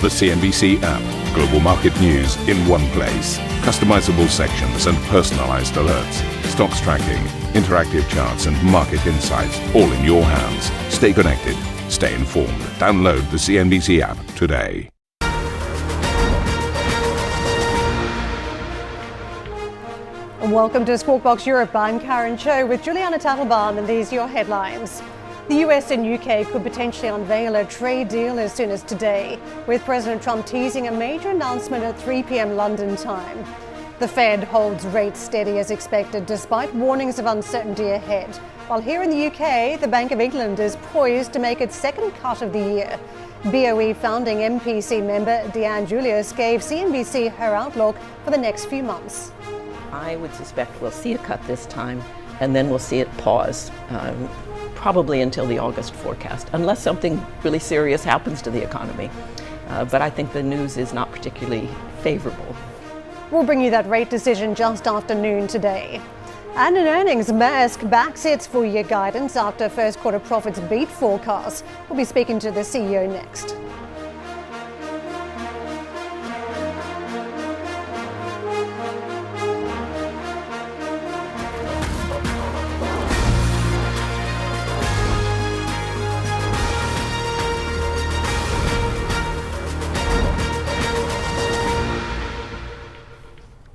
The CNBC app. Global market news in one place. Customizable sections and personalized alerts. Stocks tracking, interactive charts and market insights all in your hands. Stay connected. Stay informed. Download the CNBC app today. Welcome to Squawk Box Europe. I'm Karen Cho with Juliana Tattelbaum, and these are your headlines. The US and UK could potentially unveil a trade deal as soon as today, with President Trump teasing a major announcement at 3 p.m. London time. The Fed holds rates steady as expected, despite warnings of uncertainty ahead. While here in the UK, the Bank of England is poised to make its second cut of the year. BOE founding MPC member Deanne Julius gave CNBC her outlook for the next few months. I would suspect we'll see a cut this time, and then we'll see it pause. Probably until the August forecast, unless something really serious happens to the economy. But I think the news is not particularly favorable. We'll bring you that rate decision just after noon today. And in earnings, Maersk backs its full-year guidance after first quarter profits beat forecasts. We'll be speaking to the CEO next.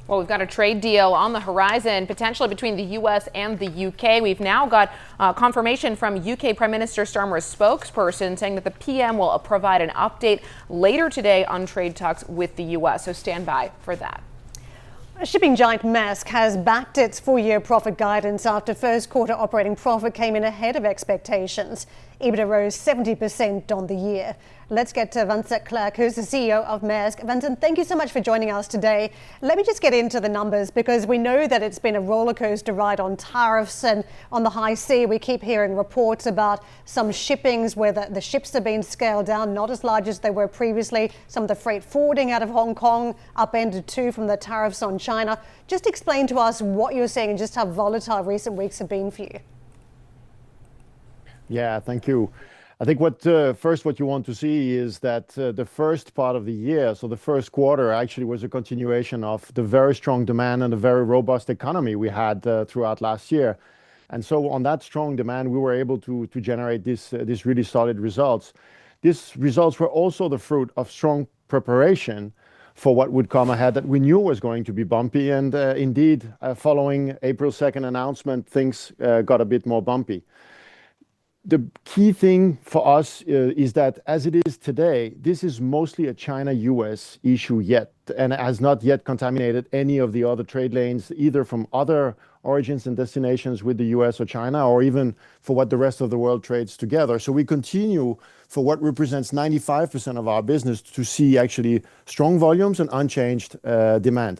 Well, we've got a trade deal on the horizon, potentially between the U.S. and the UK. We've now got confirmation from UK Prime Minister Starmer's spokesperson saying that the PM will provide an update later today on trade talks with the U.S. So stand by for that. Shipping giant Maersk has backed its full-year profit guidance after first quarter operating profit came in ahead of expectations. EBITDA rose 70% on the year. Let's get to Vincent Clerc, who's the CEO of Maersk. Vincent, thank you so much for joining us today. Let me just get into the numbers, because we know that it's been a roller coaster ride on tariffs and on the high sea. We keep hearing reports about some shippings where the ships are being scaled down, not as large as they were previously. Some of the freight forwarding out of Hong Kong upended too from the tariffs on China. Just explain to us what you're seeing and just how volatile recent weeks have been for you. Yeah, thank you. I think what you want to see is that the first part of the year, so the first quarter, actually was a continuation of the very strong demand and a very robust economy we had throughout last year. And so on that strong demand, we were able to generate this really solid results. These results were also the fruit of strong preparation for what would come ahead that we knew was going to be bumpy. And indeed, following April 2nd announcement, things got a bit more bumpy. The key thing for us is that as it is today, this is mostly a China-U.S. issue yet, and has not yet contaminated any of the other trade lanes, either from other origins and destinations with the U.S. or China, or even for what the rest of the world trades together. So we continue, for what represents 95% of our business, to see actually strong volumes and unchanged demand.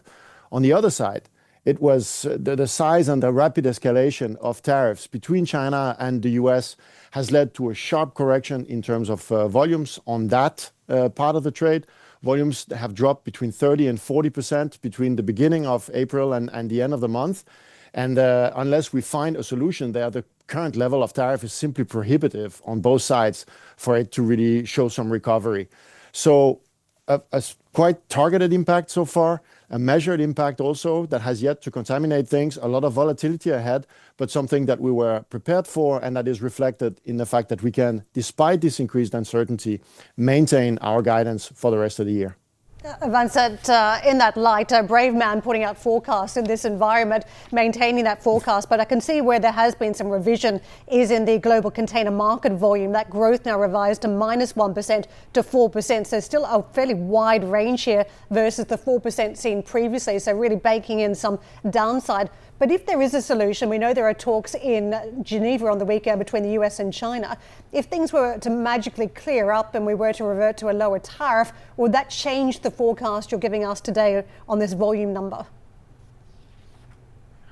On the other side, it was the size and the rapid escalation of tariffs between China and the U.S. has led to a sharp correction in terms of volumes on that part of the trade. Volumes have dropped between 30 and 40% between the beginning of April and the end of the month. And unless we find a solution there, the current level of tariff is simply prohibitive on both sides for it to really show some recovery. So a quite targeted impact so far, a measured impact also that has yet to contaminate things, a lot of volatility ahead, but something that we were prepared for, and that is reflected in the fact that we can, despite this increased uncertainty, maintain our guidance for the rest of the year. Vincent, in that light, a brave man putting out forecasts in this environment, maintaining that forecast. But I can see where there has been some revision is in the global container market volume. That growth now revised to -1% to 4%. So still a fairly wide range here versus the 4% seen previously. So really baking in some downside. But if there is a solution, we know there are talks in Geneva on the weekend between the US and China. If things were to magically clear up and we were to revert to a lower tariff, would that change the forecast you're giving us today on this volume number?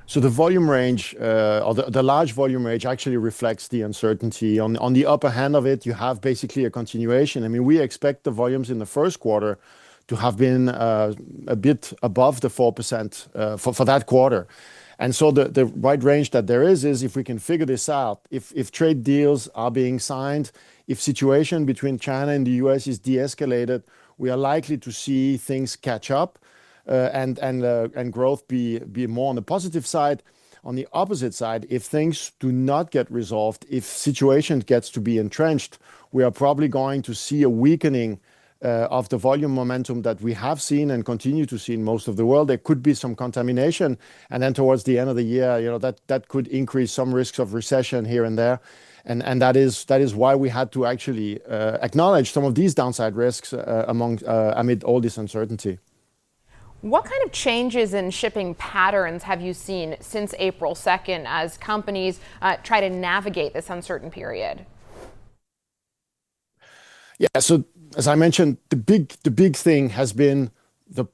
So the volume range, or the large volume range, actually reflects the uncertainty. On the upper hand of it, you have basically a continuation. I mean, we expect the volumes in the first quarter to have been a bit above the 4% for that quarter. And so the wide range that there is if we can figure this out, if trade deals are being signed, if situation between China and the US is de-escalated, we are likely to see things catch up and growth be more on the positive side. On the opposite side, if things do not get resolved, if situation gets to be entrenched, we are probably going to see a weakening of the volume momentum that we have seen and continue to see in most of the world. There could be some contamination, and then towards the end of the year, that could increase some risks of recession here and there. And that is why we had to actually acknowledge some of these downside risks amid all this uncertainty. What kind of changes in shipping patterns have you seen since April 2nd as companies try to navigate this uncertain period? Yeah, so as I mentioned, the big thing has been the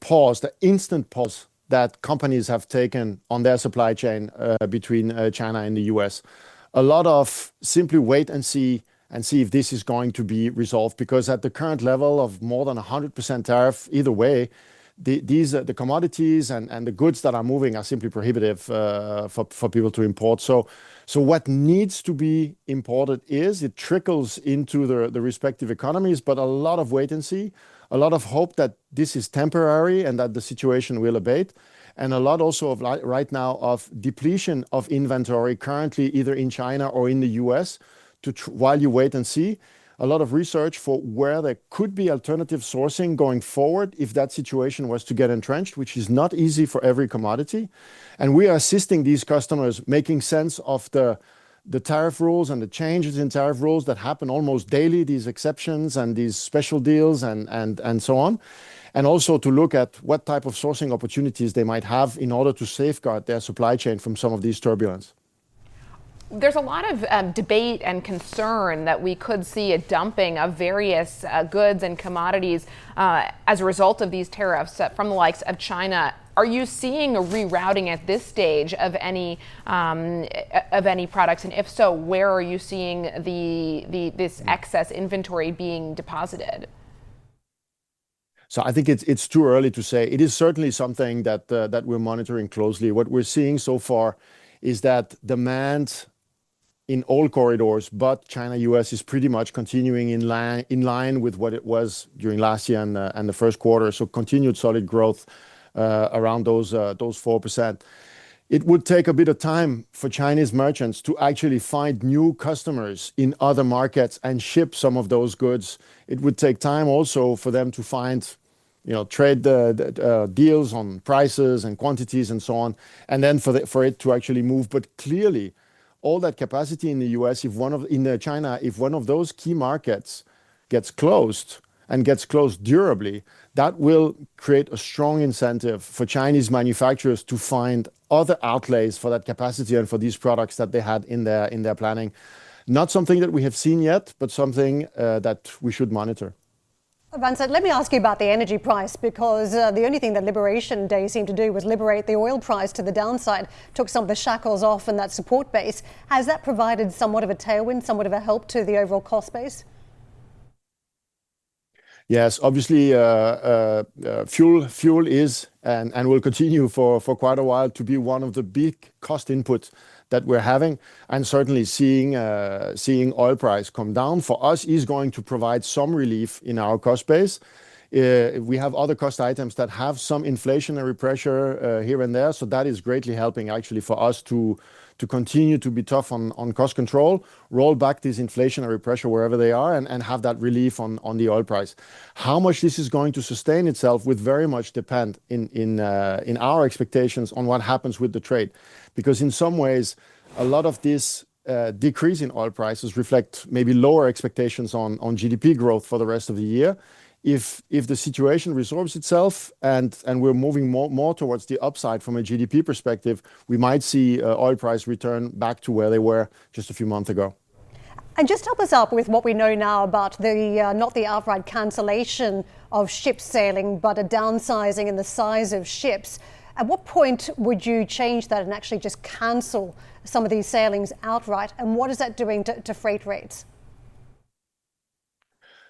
instant pause that companies have taken on their supply chain between China and the US. A lot of simply wait and see if this is going to be resolved, because at the current level of more than 100% tariff, either way, the commodities and the goods that are moving are simply prohibitive for people to import. So what needs to be imported it trickles into the respective economies, but a lot of wait and see, a lot of hope that this is temporary and that the situation will abate, and a lot also of right now of depletion of inventory currently either in China or in the US while you wait and see. A lot of research for where there could be alternative sourcing going forward if that situation was to get entrenched, which is not easy for every commodity. And we are assisting these customers making sense of the tariff rules and the changes in tariff rules that happen almost daily, these exceptions and these special deals and so on. And also to look at what type of sourcing opportunities they might have in order to safeguard their supply chain from some of these turbulence. There's a lot of debate and concern that we could see a dumping of various goods and commodities as a result of these tariffs from the likes of China. Are you seeing a rerouting at this stage of any products? And if so, where are you seeing this excess inventory being deposited? So I think it's too early to say. It is certainly something that we're monitoring closely. What we're seeing so far is that demand in all corridors, but China-US is pretty much continuing in line with what it was during last year and the first quarter. So continued solid growth around those 4%. It would take a bit of time for Chinese merchants to actually find new customers in other markets and ship some of those goods. It would take time also for them to find, trade deals on prices and quantities and so on, and then for it to actually move. But clearly, all that capacity in the US, in China, if one of those key markets gets closed and gets closed durably, that will create a strong incentive for Chinese manufacturers to find other outlays for that capacity and for these products that they had in their planning. Not something that we have seen yet, but something that we should monitor. Vincent, let me ask you about the energy price, because the only thing that Liberation Day seemed to do was liberate the oil price to the downside, took some of the shackles off and that support base. Has that provided somewhat of a tailwind, somewhat of a help to the overall cost base? Yes, obviously, fuel is and will continue for quite a while to be one of the big cost inputs that we're having, and certainly seeing oil price come down for us is going to provide some relief in our cost base. We have other cost items that have some inflationary pressure here and there, so that is greatly helping actually for us to continue to be tough on cost control, roll back this inflationary pressure wherever they are, and have that relief on the oil price. How much this is going to sustain itself would very much depend in our expectations on what happens with the trade. Because in some ways, a lot of this decrease in oil prices reflect maybe lower expectations on GDP growth for the rest of the year. If the situation resolves itself and we're moving more towards the upside from a GDP perspective, we might see oil price return back to where they were just a few months ago. And just help us up with what we know now about the not the outright cancellation of ships sailing, but a downsizing in the size of ships. At what point would you change that and actually just cancel some of these sailings outright? And what is that doing to freight rates?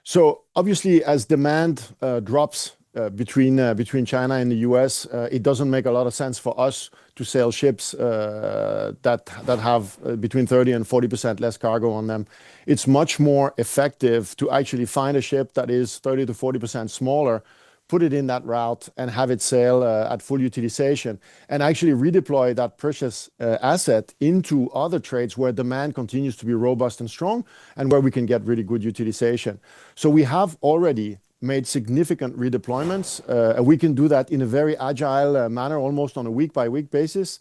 So obviously, as demand drops between China and the U.S., it doesn't make a lot of sense for us to sail ships that have between 30 and 40% less cargo on them. It's much more effective to actually find a ship that is 30 to 40% smaller, put it in that route and have it sail at full utilization, and actually redeploy that precious asset into other trades where demand continues to be robust and strong and where we can get really good utilization. So we have already made significant redeployments. We can do that in a very agile manner, almost on a week-by-week basis.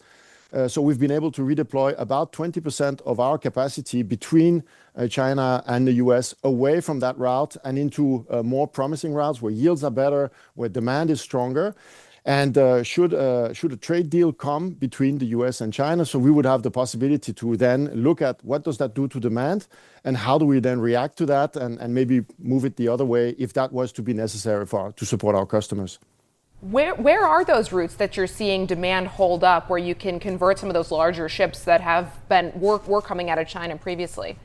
So we've been able to redeploy about 20% of our capacity between China and the US away from that route and into more promising routes where yields are better, where demand is stronger. And should a trade deal come between the US and China, so we would have the possibility to then look at what does that do to demand and how do we then react to that and maybe move it the other way if that was to be necessary to support our customers. Where are those routes that you're seeing demand hold up where you can convert some of those larger ships that were coming out of China previously?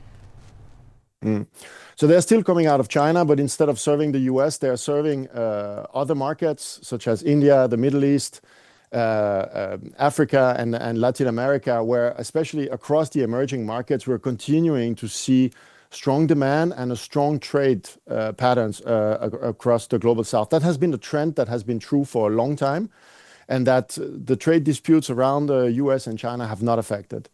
So they're still coming out of China, but instead of serving the US, they're serving other markets such as India, the Middle East, Africa, and Latin America, where especially across the emerging markets, we're continuing to see strong demand and a strong trade patterns across the global south. That has been a trend that has been true for a long time, and that the trade disputes around the US and China have not affected.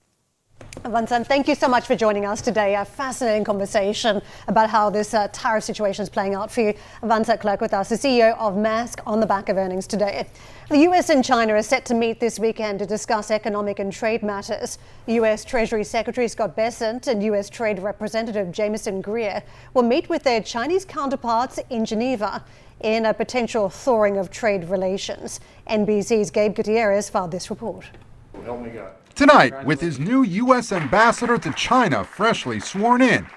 Vincent, thank you so much for joining us today. A fascinating conversation about how this tariff situation is playing out for you. Vincent Clerc with us, the CEO of Maersk, on the back of earnings today. The US and China are set to meet this weekend to discuss economic and trade matters. US Treasury Secretary Scott Bessent and US Trade Representative Jameson Greer will meet with their Chinese counterparts in Geneva in a potential thawing of trade relations. NBC's Gabe Gutierrez filed this report. Tonight, with his new U.S. ambassador to China freshly sworn in,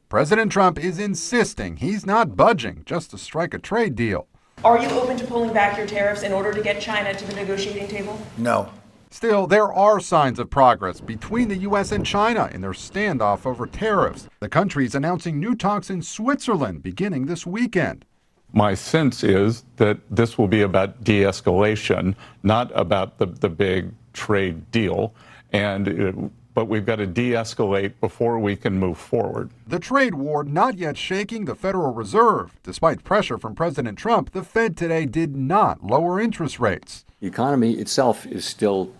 President Trump is insisting he's not budging just to strike a trade deal. Are you open to pulling back your tariffs in order to get China to the negotiating table? No. Still, there are signs of progress between the U.S. and China in their standoff over tariffs. The country's announcing new talks in Switzerland beginning this weekend. My sense is that this will be about de-escalation, not about the big trade deal. But we've got to de-escalate before we can move forward. The trade war not yet shaking the Federal Reserve. Despite pressure from President Trump, the Fed today did not lower interest rates. The economy itself is still,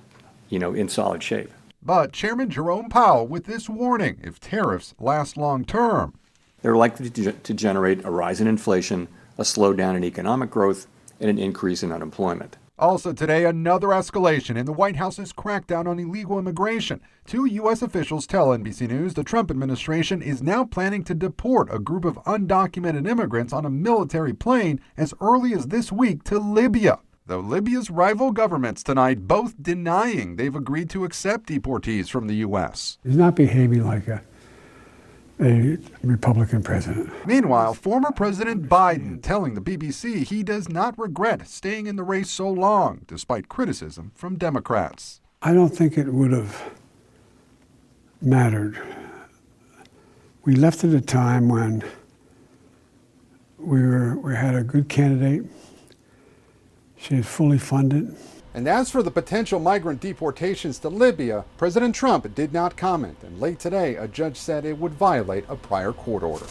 in solid shape. But Chairman Jerome Powell with this warning: if tariffs last long term, they're likely to generate a rise in inflation, a slowdown in economic growth, and an increase in unemployment. Also today, another escalation in the White House's crackdown on illegal immigration. Two U.S. officials tell NBC News the Trump administration is now planning to deport a group of undocumented immigrants on a military plane as early as this week to Libya. Though Libya's rival governments tonight both denying they've agreed to accept deportees from the U.S. He's not behaving like a Republican president. Meanwhile, former President Biden telling the BBC he does not regret staying in the race so long, despite criticism from Democrats. I don't think it would have mattered. We left at a time when we had a good candidate. She is fully funded. And as for the potential migrant deportations to Libya, President Trump did not comment. And late today, a judge said it would violate a prior court order.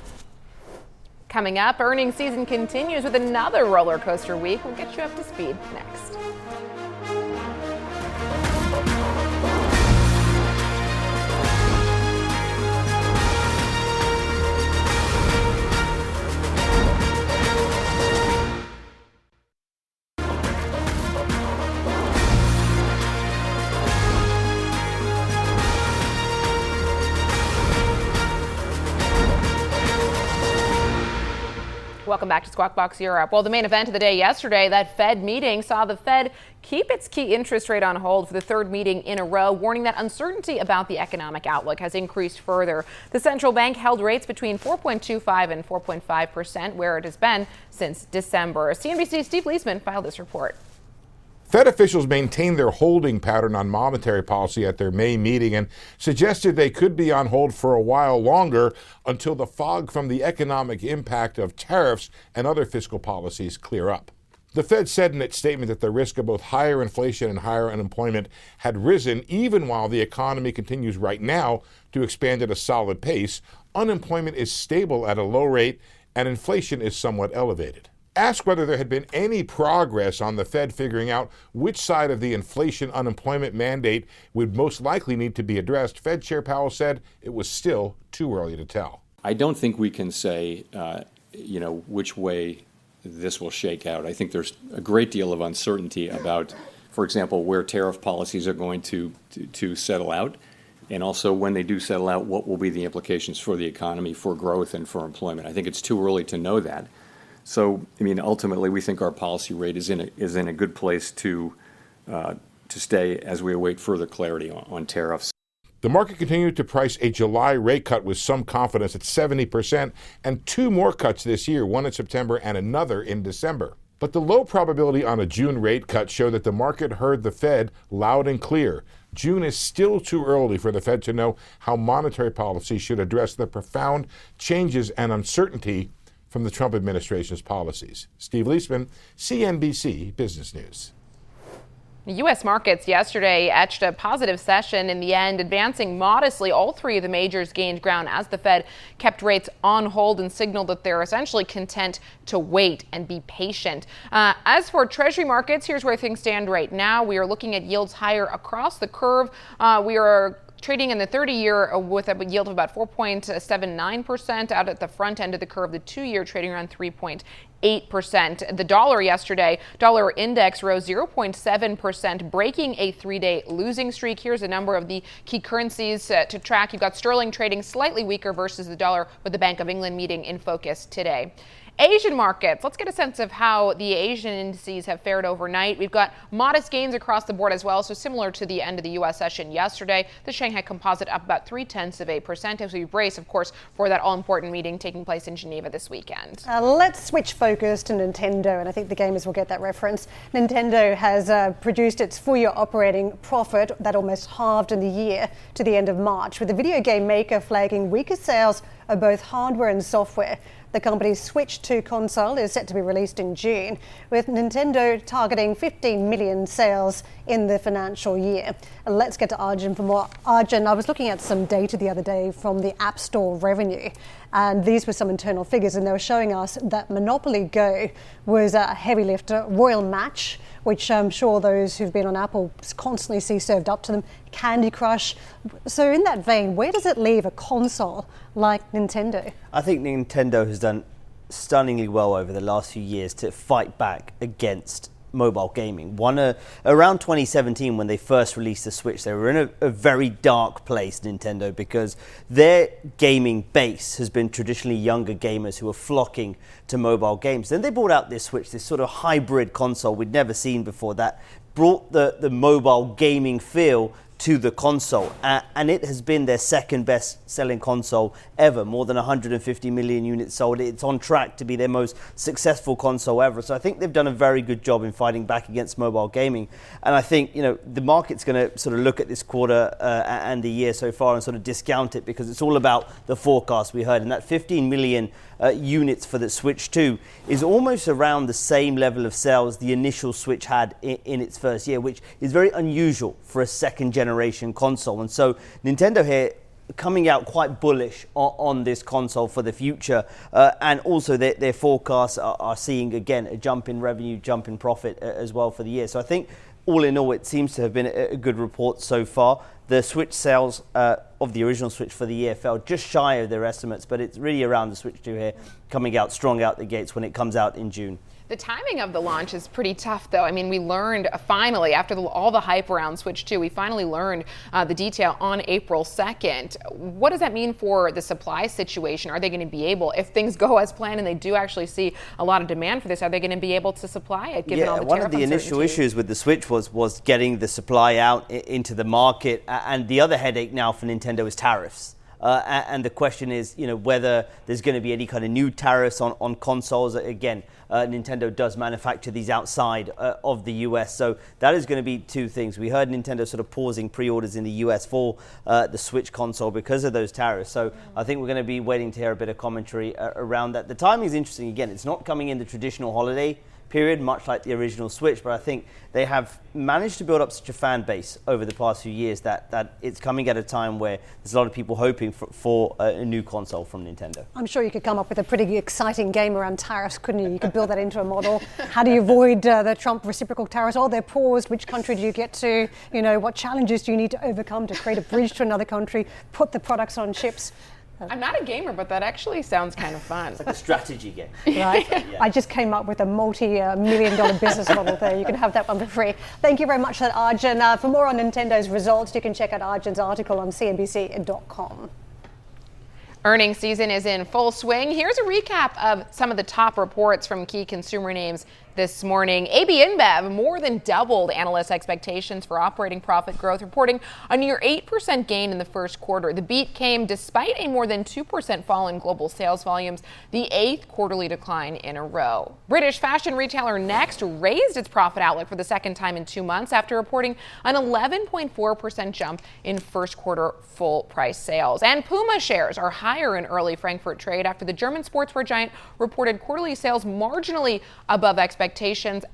Coming up, earnings season continues with another roller coaster week. We'll get you up to speed next. Welcome back to Squawk Box Europe. Well, the main event of the day yesterday, that Fed meeting, saw the Fed keep its key interest rate on hold for the third meeting in a row, warning that uncertainty about the economic outlook has increased further. The central bank held rates between 4.25 and 4.5%, where it has been since December. CNBC's Steve Leisman filed this report. Fed officials maintained their holding pattern on monetary policy at their May meeting and suggested they could be on hold for a while longer until the fog from the economic impact of tariffs and other fiscal policies clear up. The Fed said in its statement that the risk of both higher inflation and higher unemployment had risen even while the economy continues right now to expand at a solid pace. Unemployment is stable at a low rate and inflation is somewhat elevated. Asked whether there had been any progress on the Fed figuring out which side of the inflation-unemployment mandate would most likely need to be addressed, Fed Chair Powell said it was still too early to tell. I don't think we can say, which way this will shake out. I think there's a great deal of uncertainty about, for example, where tariff policies are going to settle out, and also when they do settle out, what will be the implications for the economy, for growth, and for employment. I think it's too early to know that. So, ultimately, we think our policy rate is in a good place to stay as we await further clarity on tariffs. The market continued to price a July rate cut with some confidence at 70% and 2 more cuts this year, one in September and another in December. But the low probability on a June rate cut showed that the market heard the Fed loud and clear. June is still too early for the Fed to know how monetary policy should address the profound changes and uncertainty from the Trump administration's policies. Steve Leisman, CNBC Business News. U.S. markets yesterday etched a positive session in the end, advancing modestly. All three of the majors gained ground as the Fed kept rates on hold and signaled that they're essentially content to wait and be patient. As for Treasury markets, here's where things stand right now. We are looking at yields higher across the curve. We are trading in the 30-year with a yield of about 4.79%. Out at the front end of the curve, the 2-year trading around 3.8%. The dollar yesterday, dollar index rose 0.7%, breaking a 3-day losing streak. Here's a number of the key currencies to track. You've got sterling trading slightly weaker versus the dollar, with the Bank of England meeting in focus today. Asian markets, let's get a sense of how the Asian indices have fared overnight. We've got modest gains across the board as well, so similar to the end of the U.S. session yesterday. The Shanghai Composite up about 0.3% as we brace, of course, for that all-important meeting taking place in Geneva this weekend. Let's switch focus to Nintendo, and I think the gamers will get that reference. Nintendo has produced its full-year operating profit that almost halved in the year to the end of March, with the video game maker flagging weaker sales of both hardware and software. The company's Switch 2 console is set to be released in June, with Nintendo targeting 15 million sales in the financial year. Let's get to Arjun for more. Arjun, I was looking at some data the other day from the App Store revenue, and these were some internal figures, and they were showing us that Monopoly Go was a heavy lifter, Royal Match, which I'm sure those who've been on Apple constantly see served up to them, Candy Crush. So in that vein, where does it leave a console like Nintendo? I think Nintendo has done stunningly well over the last few years to fight back against mobile gaming. Around 2017, when they first released the Switch, they were in a very dark place, Nintendo, because their gaming base has been traditionally younger gamers who are flocking to mobile games. Then they brought out this Switch, this sort of hybrid console we'd never seen before that brought the mobile gaming feel to the console, and it has been their second best selling console ever, more than 150 million units sold. It's on track to be their most successful console ever. So I think they've done a very good job in fighting back against mobile gaming. And I think, the market's going to sort of look at this quarter and the year so far and sort of discount it, because it's all about the forecast we heard. And that 15 million units for the Switch 2 is almost around the same level of sales the initial Switch had in its first year, which is very unusual for a second generation console. And so Nintendo here coming out quite bullish on this console for the future, and also their forecasts are seeing again a jump in revenue, jump in profit as well for the year. So I think all in all, it seems to have been a good report so far. The Switch sales of the original Switch for the year fell just shy of their estimates, but it's really around the Switch 2 here coming out strong out the gates when it comes out in June. The timing of the launch is pretty tough, though. I mean, we learned finally, after all the hype around Switch 2, we finally learned the detail on April 2nd. What does that mean for the supply situation? Are they going to be able, if things go as planned and they do actually see a lot of demand for this, are they going to be able to supply it, given all the tariff uncertainty? One of the initial issues with the Switch was getting the supply out into the market, and the other headache now for Nintendo is tariffs. And the question is, whether there's going to be any kind of new tariffs on consoles. Again, Nintendo does manufacture these outside of the US, so that is going to be two things. We heard Nintendo sort of pausing pre-orders in the US for the Switch console because of those tariffs. So I think we're going to be waiting to hear a bit of commentary around that. The timing is interesting. Again, it's not coming in the traditional holiday period, much like the original Switch. But I think they have managed to build up such a fan base over the past few years that it's coming at a time where there's a lot of people hoping for a new console from Nintendo. I'm sure you could come up with a pretty exciting game around tariffs, couldn't you? You could build that into a model. How do you avoid the Trump reciprocal tariffs? Oh, they're paused. Which country do you get to? You know, what challenges do you need to overcome to create a bridge to another country, put the products on ships? I'm not a gamer, but that actually sounds kind of fun. It's like a strategy game. Right? Yeah. I just came up with a multi-million-dollar business model there. You can have that one for free. Thank you very much for that, Arjun. For more on Nintendo's results, you can check out Arjun's article on CNBC.com. Earnings season is in full swing. Here's a recap of some of the top reports from key consumer names this morning. AB InBev more than doubled analysts' expectations for operating profit growth, reporting a near 8% gain in the first quarter. The beat came despite a more than 2% fall in global sales volumes, the 8th quarterly decline in a row. British fashion retailer Next raised its profit outlook for the second time in 2 months after reporting an 11.4% jump in first quarter full price sales. And Puma shares are higher in early Frankfurt trade after the German sportswear giant reported quarterly sales marginally above expectations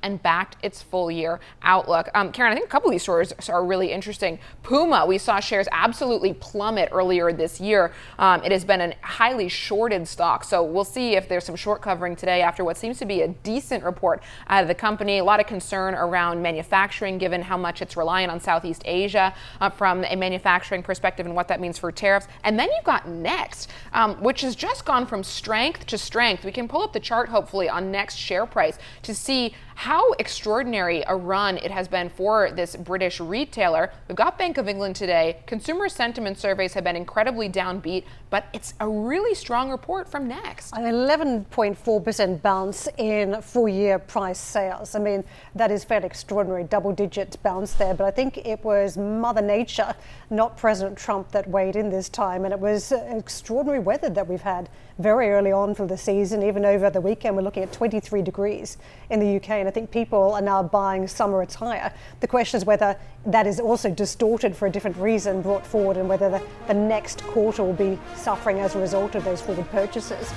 and backed its full year outlook. Karen, I think a couple of these stories are really interesting. Puma, we saw shares absolutely plummet earlier this year. It has been a highly shorted stock, so we'll see if there's some short covering today after what seems to be a decent report out of the company. A lot of concern around manufacturing, given how much it's reliant on Southeast Asia from a manufacturing perspective and what that means for tariffs. And then you've got Next, which has just gone from strength to strength. We can pull up the chart, hopefully, on Next share price to see how extraordinary a run it has been for this British retailer. We've got Bank of England today. Consumer sentiment surveys have been incredibly downbeat, but it's a really strong report from Next. An 11.4% bounce in full-year price sales. I mean, that is fairly extraordinary, double-digit bounce there. But I think it was Mother Nature, not President Trump, that weighed in this time. And it was extraordinary weather that we've had very early on for the season. Even over the weekend, we're looking at 23 degrees in the UK. And I think people are now buying summer attire. The question is whether that is also distorted for a different reason brought forward, and whether the next quarter will be suffering as a result of those forward purchases.